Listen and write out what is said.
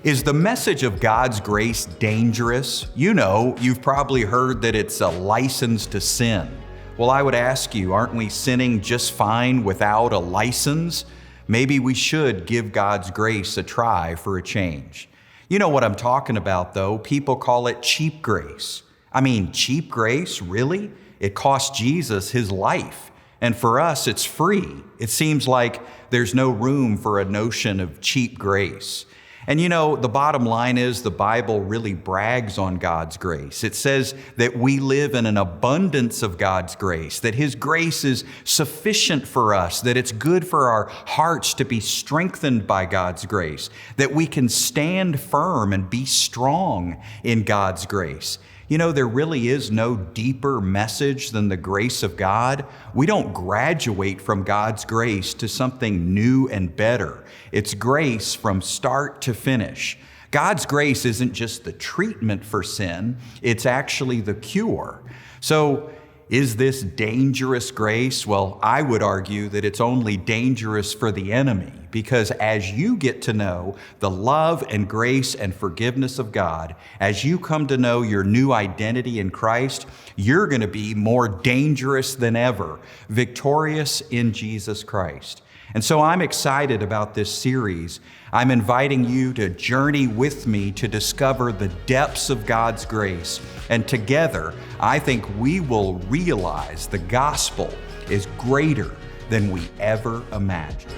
Is the message of God's grace dangerous? You've probably heard that it's a license to sin. Well, I would ask you, aren't we sinning just fine without a license? Maybe we should give God's grace a try for a change. You know what I'm talking about, though. People call it cheap grace. I mean, cheap grace, really? It cost Jesus his life. And for us, it's free. It seems like there's no room for a notion of cheap grace. And the bottom line is the Bible really brags on God's grace. It says that we live in an abundance of God's grace, that his grace is sufficient for us, that it's good for our hearts to be strengthened by God's grace, that we can stand firm and be strong in God's grace. There really is no deeper message than the grace of God. We don't graduate from God's grace to something new and better. It's grace from start to finish. God's grace isn't just the treatment for sin, it's actually the cure. So, is this dangerous grace? Well, I would argue that it's only dangerous for the enemy, because as you get to know the love and grace and forgiveness of God, as you come to know your new identity in Christ, you're going to be more dangerous than ever, victorious in Jesus Christ. And so I'm excited about this series. I'm inviting you to journey with me to discover the depths of God's grace. And together, I think we will realize the gospel is greater than we ever imagined.